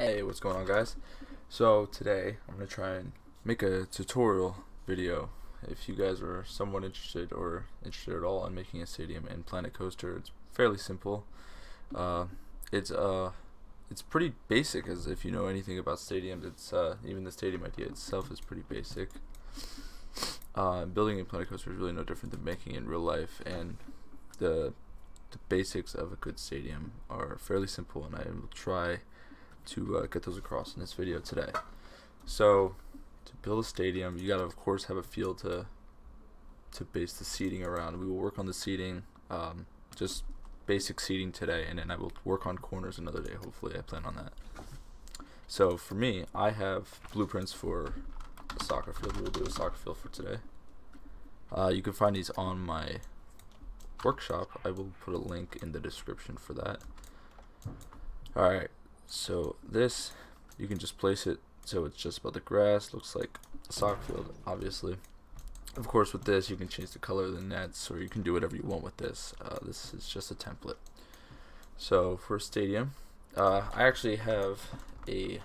Hey, what's going on, guys? So today I'm gonna try and make a tutorial video. If you guys are somewhat interested or interested at all in making a stadium in Planet Coaster, it's fairly simple. Uh, it's it's pretty basic, as if you know anything about stadiums. It's even the stadium idea itself is pretty basic. Building a Planet Coaster is really no different than making in real life, and the the basics of a good stadium are fairly simple, and I will try to get those across in this video today. So to build a stadium, you gotta of course have a field to base the seating around. We will work on the seating, just basic seating today, and then I will work on corners another day. Hopefully, I plan on that. So for me, I have blueprints for a soccer field. We will do a soccer field for today. You can find these on my workshop. I will put a link in the description for that. Alright, so this, you can just place it so it's just about the grass. Looks like a soccer field, obviously. Of course, with this, you can change the color of the nets, or you can do whatever you want with this. This is just a template. So for a stadium, I actually have an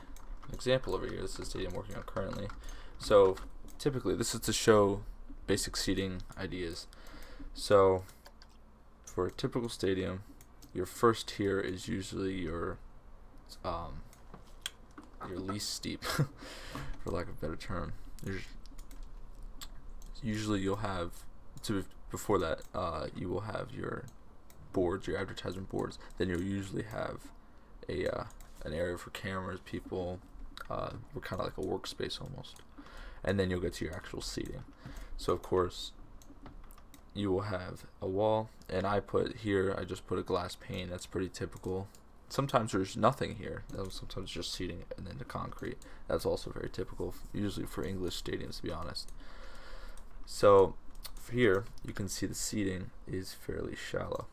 example over here. This is the stadium I'm working on currently. So typically, this is to show basic seating ideas. So for a typical stadium, your first tier is usually your least steep, for lack of a better term. Usually you'll have before that you will have your boards, your advertisement boards. Then you'll usually have an area for cameras, people. We're kind of like a workspace almost, and then you'll get to your actual seating. So of course you will have a wall, and I just put a glass pane. That's pretty typical. Sometimes there's nothing here. Sometimes just seating and then the concrete. That's also very typical, usually for English stadiums, to be honest. So here you can see the seating is fairly shallow,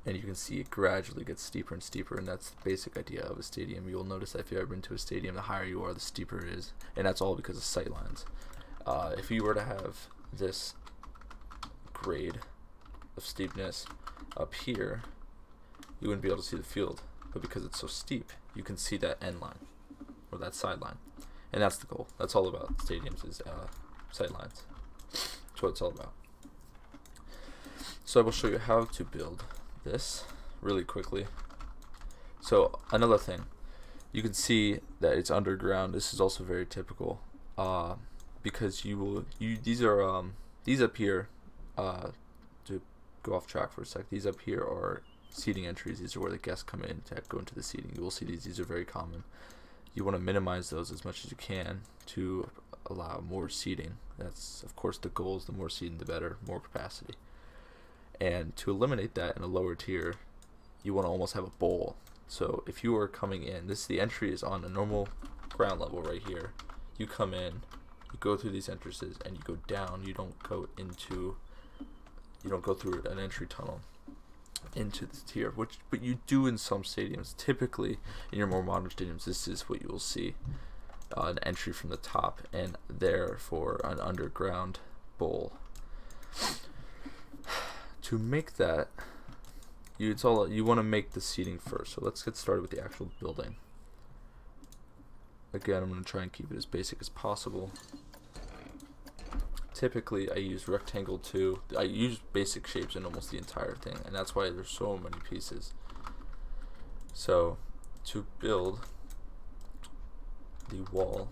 and you can see it gradually gets steeper and steeper, and that's the basic idea of a stadium. You'll notice that if you've ever been to a stadium, the higher you are, the steeper it is, and that's all because of sight lines. If you were to have this grade of steepness up here, you wouldn't be able to see the field, but because it's so steep, you can see that end line or that sideline, and that's the goal. That's all about stadiums, is sight lines. That's what it's all about. So I will show you how to build this really quickly. So another thing, you can see that it's underground. This is also very typical, because these up here, to go off track for a sec, these up here are seating entries. These are where the guests come in to go into the seating. You will see these are very common. You want to minimize those as much as you can to allow more seating. That's of course the goal, is the more seating the better, more capacity. And to eliminate that in a lower tier, you want to almost have a bowl. So if you are coming in, the entry is on a normal ground level right here. You come in, you go through these entrances, and you go down. You don't go through an entry tunnel into the tier, but you do in some stadiums. Typically in your more modern stadiums, this is what you will see, an entry from the top, and therefore an underground bowl. To make that, you want to make the seating first. So let's get started with the actual building. Again, I'm going to try and keep it as basic as possible. Typically, I use rectangle too. I use basic shapes in almost the entire thing, and that's why there's so many pieces. So, to build the wall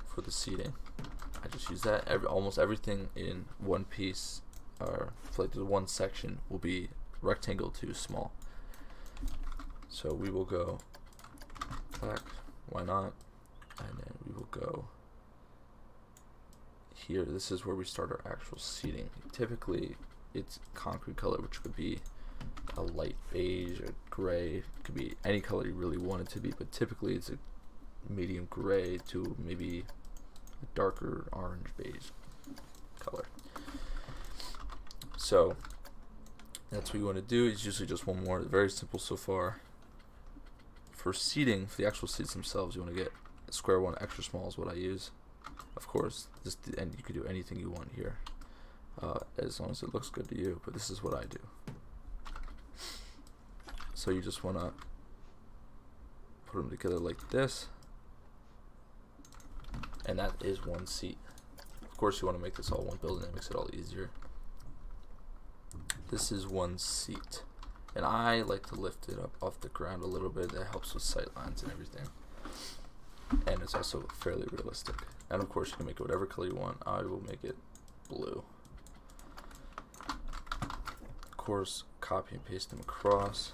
for the seating, I just use that. Almost everything in one piece, or like the one section, will be rectangle too small. So we will go black. Why not? And then we will go here. This is where we start our actual seating. Typically it's concrete color, which could be a light beige or gray. It could be any color you really want it to be, but typically it's a medium gray to maybe a darker orange beige color. So that's what you want to do. It's usually just one more. Very simple so far. For seating, for the actual seats themselves, you want to get a square one. Extra small is what I use. Of course, and you can do anything you want here, as long as it looks good to you, but this is what I do. So you just want to put them together like this, and that is one seat. Of course, you want to make this all one building. That makes it all easier. This is one seat, and I like to lift it up off the ground a little bit. That helps with sight lines and everything, and it's also fairly realistic. And of course, you can make it whatever color you want. I will make it blue. Of course, copy and paste them across.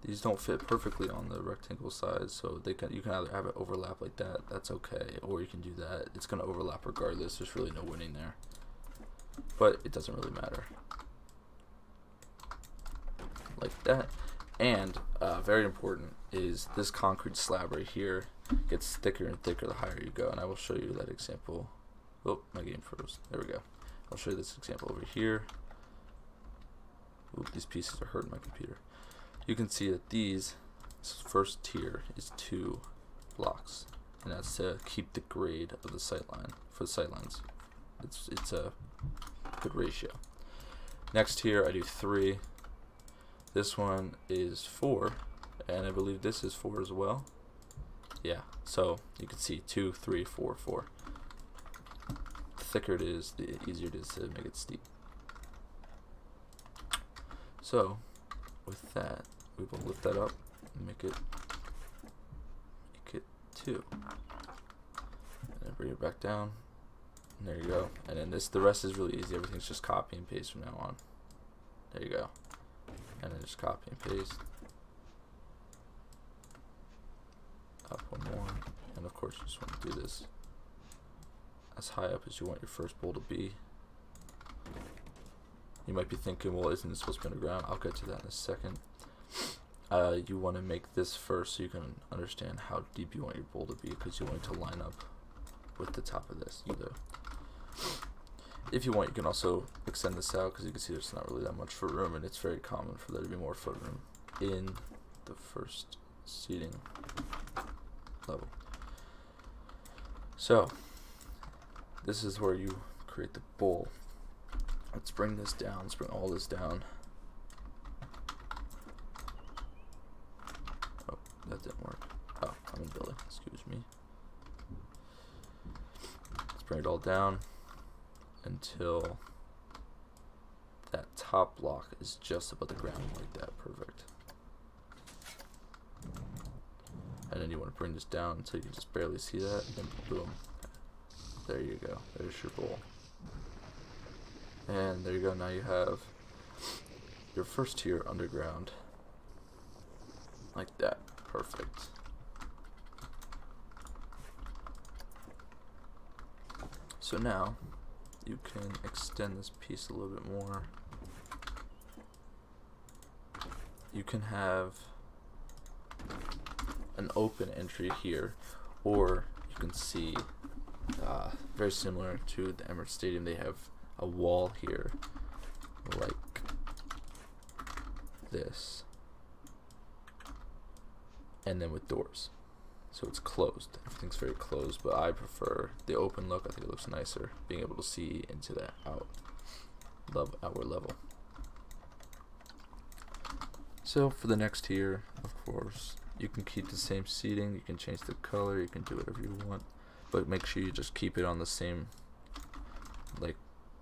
These don't fit perfectly on the rectangle size, so you can either have it overlap like that, that's okay, or you can do that. It's going to overlap regardless. There's really no winning there, but it doesn't really matter. Like that. And very important is this concrete slab right here gets thicker and thicker the higher you go, and I will show you that example. Oh, my game froze. There we go. I'll show you this example over here. Oop, these pieces are hurting my computer. You can see that this first tier is 2 blocks, and that's to keep the grade of the sightline for the sightlines. It's a good ratio. Next tier I do 3. This one is 4, and I believe this is 4 as well. Yeah, so you can see 2, 3, 4, 4. The thicker it is, the easier it is to make it steep. So with that, we will lift that up and make it 2, and then bring it back down, and there you go. And then the rest is really easy. Everything's just copy and paste from now on. There you go. And then just copy and paste. Up one more, and of course you just want to do this as high up as you want your first bowl to be. You might be thinking, well, isn't this supposed to be underground? I'll get to that in a second. You want to make this first so you can understand how deep you want your bowl to be, because you want it to line up with the top of this. If you want, you can also extend this out, because you can see there's not really that much foot room, and it's very common for there to be more foot room in the first seating level. So this is where you create the bowl. Let's bring this down. Let's bring all this down. Oh, that didn't work. Oh, I'm in building. Excuse me. Let's bring it all down until that top block is just above the ground, like that. Perfect. And then you want to bring this down until you can just barely see that, and boom. There you go. There's your bowl. And there you go. Now you have your first tier underground, like that. Perfect. So now you can extend this piece a little bit more. You can have an open entry here, or you can see very similar to the Emirates Stadium, they have a wall here like this, and then with doors, so it's closed. Everything's very closed, but I prefer the open look. I think it looks nicer, being able to see into that outward level. So for the next tier, of course, you can keep the same seating, you can change the color, you can do whatever you want, but make sure you just keep it on the same, like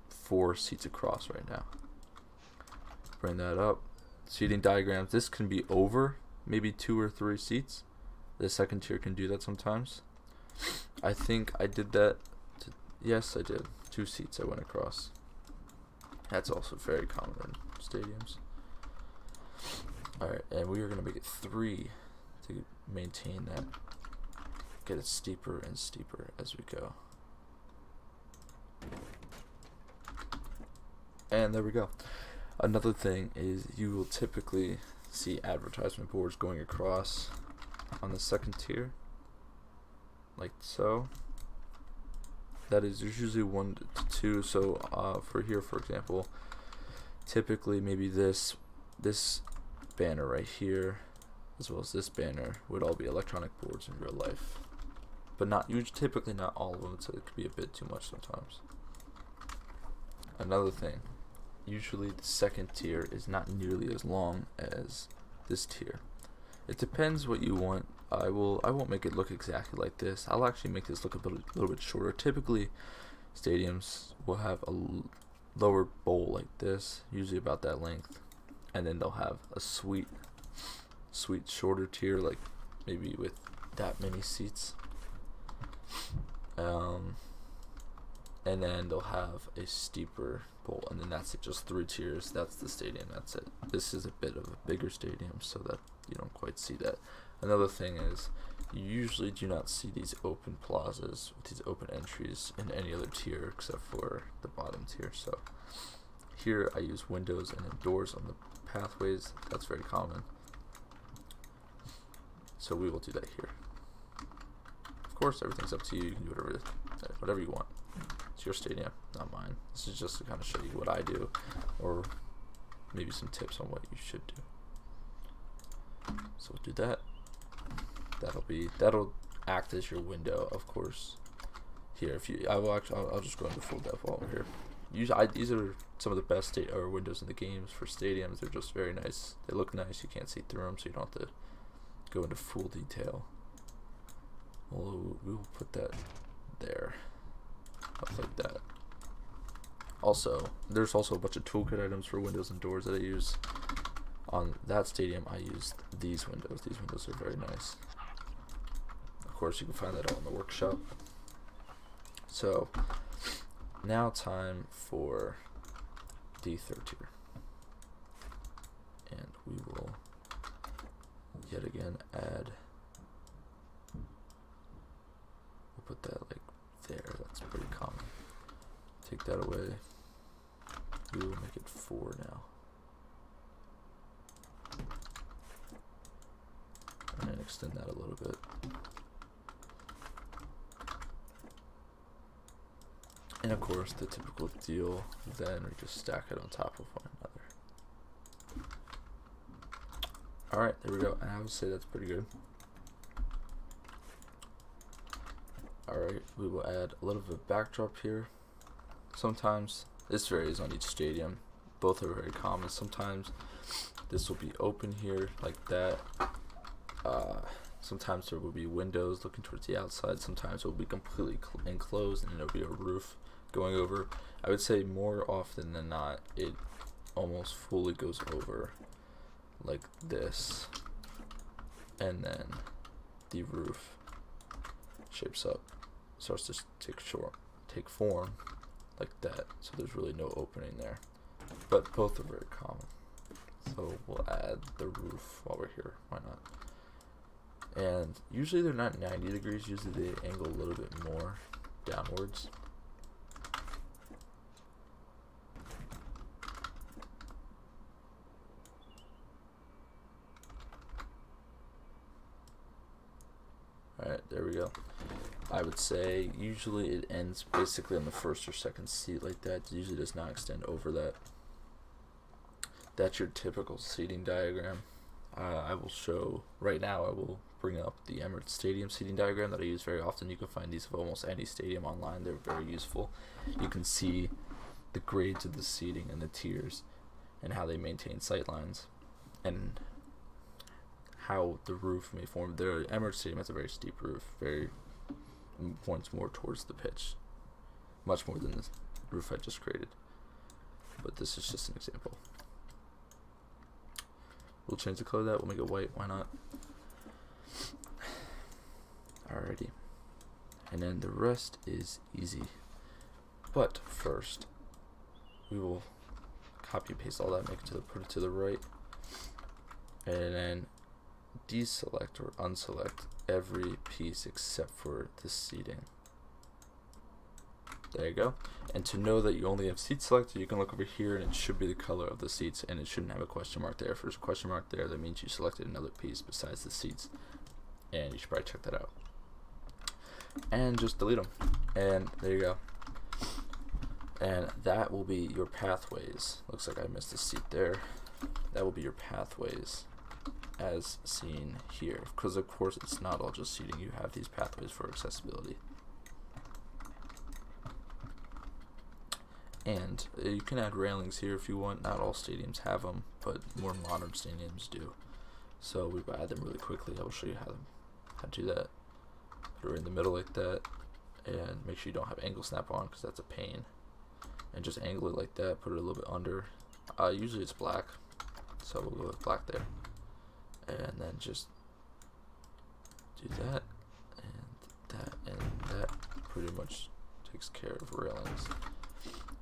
4 seats across right now. Bring that up. Seating diagrams, this can be over maybe 2 or 3 seats. The second tier can do that sometimes. I think I did that. Yes, I did. 2 seats I went across. That's also very common in stadiums. Alright, and we are going to make it 3 to maintain that. Get it steeper and steeper as we go. And there we go. Another thing is you will typically see advertisement boards going across on the second tier, like so. That is usually 1 to 2. So for here, for example, typically maybe this banner right here, as well as this banner, would all be electronic boards in real life, but typically not all of them, so it could be a bit too much sometimes. Another thing, usually the second tier is not nearly as long as this tier. It depends what you want. I won't make it look exactly like this. I'll actually make this look a little bit shorter. Typically, stadiums will have a lower bowl like this, usually about that length, and then they'll have a sweet shorter tier, like maybe with that many seats. And then they'll have a steeper bowl, and then that's it, just 3 tiers. That's the stadium, that's it. This is a bit of a bigger stadium, so that you don't quite see that. Another thing is, you usually do not see these open plazas with these open entries in any other tier except for the bottom tier. So here I use windows and then doors on the pathways. That's very common. So we will do that here. Of course, everything's up to you. You can do whatever you want. It's your stadium, not mine. This is just to kind of show you what I do, or maybe some tips on what you should do. So we'll do that. That'll act as your window, of course. Here, I'll just go into full depth while we're here. These are some of the best windows in the games for stadiums. They're just very nice. They look nice. You can't see through them, so you don't have to go into full detail. We will put that there, up like that. Also, there's also a bunch of toolkit items for windows and doors that I use. On that stadium, I used these windows. These windows are very nice. Of course, you can find that all in the workshop. So, now time for the 3rd tier. And we will yet again add, we'll put that like there, that's pretty common. Take that away. We will make it 4 now. And then extend that a little bit. And of course, the typical deal, then we just stack it on top of one another. Alright, there we go. And I would say that's pretty good. Alright, we will add a little bit of backdrop here. Sometimes, this varies on each stadium. Both are very common. Sometimes this will be open here like that. Sometimes there will be windows looking towards the outside. Sometimes it will be completely enclosed and there'll be a roof going over. I would say more often than not, it almost fully goes over like this, and then the roof shapes up, starts to take form like that. So there's really no opening there, but both are very common. So we'll add the roof while we're here. Why not? And usually they're not 90 degrees. Usually they angle a little bit more downwards. Alright, there we go. I would say usually it ends basically on the 1st or 2nd seat like that. It usually does not extend over that. That's your typical seating diagram. I will show, right now I will bring up the Emirates Stadium seating diagram that I use very often. You can find these of almost any stadium online. They're very useful. You can see the grades of the seating and the tiers and how they maintain sight lines and how the roof may form. The Emirates Stadium has a very steep roof, very points more towards the pitch, much more than the roof I just created. But this is just an example. We'll change the color of that. We'll make it white. Why not? Alrighty. And then the rest is easy. But first, we will copy and paste all that, put it to the right, and then deselect or unselect every piece except for the seating. There you go. And to know that you only have seats selected, you can look over here and it should be the color of the seats, and it shouldn't have a question mark there. If there's a question mark there, that means you selected another piece besides the seats, and you should probably check that out. And just delete them. And there you go. And that will be your pathways. Looks like I missed a seat there. That will be your pathways as seen here, because of course it's not all just seating. You have these pathways for accessibility. And you can add railings here if you want. Not all stadiums have them, but more modern stadiums do. So we will add them really quickly. I will show you how to do that. Put it in the middle like that, and make sure you don't have angle snap on because that's a pain. And just angle it like that. Put it a little bit under. Usually it's black, so we'll go with black there. And then just do that and that and that. Pretty much takes care of railings.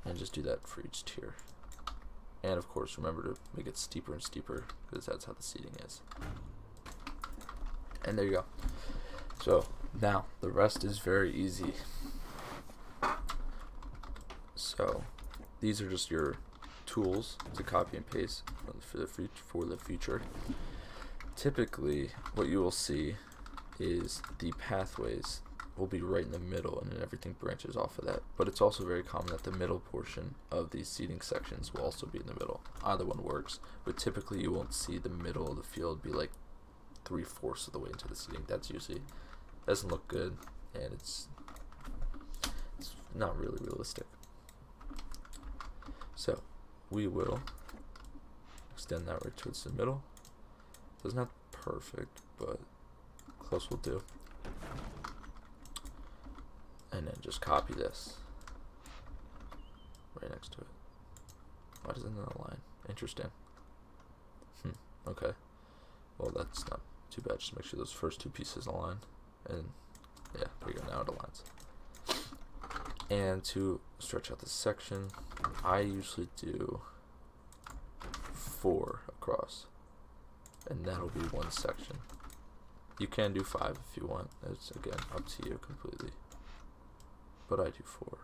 And just do that for each tier. And of course, remember to make it steeper and steeper because that's how the seating is. And there you go. So now the rest is very easy. So these are just your tools to copy and paste for the future. Typically, what you will see is the pathways will be right in the middle, and then everything branches off of that. But it's also very common that the middle portion of these seating sections will also be in the middle. Either one works, but typically you won't see the middle of the field be like 3/4 of the way into the seating. That's usually doesn't look good, and it's not really realistic. So we will extend that right towards the middle. It's not perfect, but close will do. And then just copy this right next to it. Why doesn't it align? Interesting. Okay. Well, that's not too bad. Just make sure those first two pieces align. And yeah, there you go. Now it aligns. And to stretch out this section, I usually do 4 across. And that'll be one section. You can do 5 if you want. It's, again, up to you completely. But I do 4.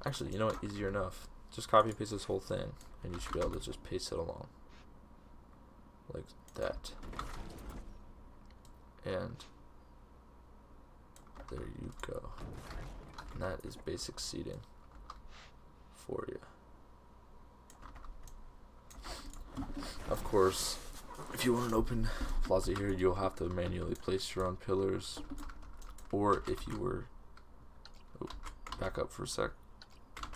Actually, you know what? Easier enough. Just copy and paste this whole thing, and you should be able to just paste it along. Like that. And there you go. And that is basic seating for you. Of course, if you want an open plaza here, you'll have to manually place your own pillars. Or if you were, back up for a sec.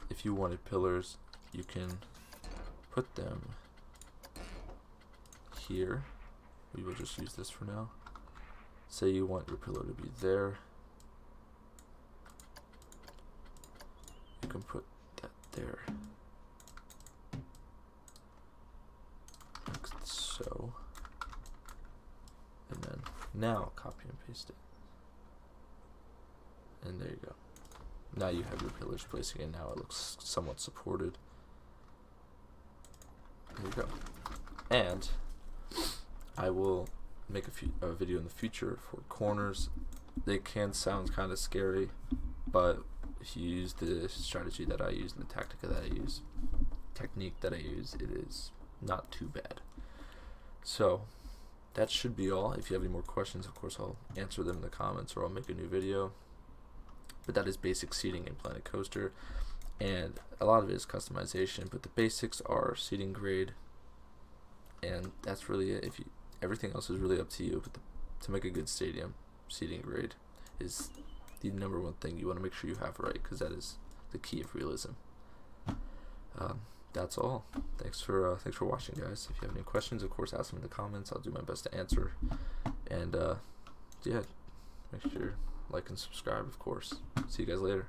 If you wanted pillars, you can put them here. We will just use this for now. Say you want your pillar to be there. You can put that there. Like so. And then now copy and paste it. And there you go. Now you have your pillars placed again. Now it looks somewhat supported. There you go. And I will make a video in the future for corners. They can sound kind of scary, but if you use the strategy that I use and the technique that I use, it is not too bad. So that should be all. If you have any more questions, of course, I'll answer them in the comments or I'll make a new video. But that is basic seating in Planet Coaster, and a lot of it is customization, but the basics are seating grade, and that's really it. Everything else is really up to you, but to make a good stadium, seating grade is the #1 thing you want to make sure you have right, because that is the key of realism. That's all. Thanks for watching, guys. If you have any questions, of course, ask them in the comments. I'll do my best to answer. And yeah, make sure like and subscribe, of course. See you guys later.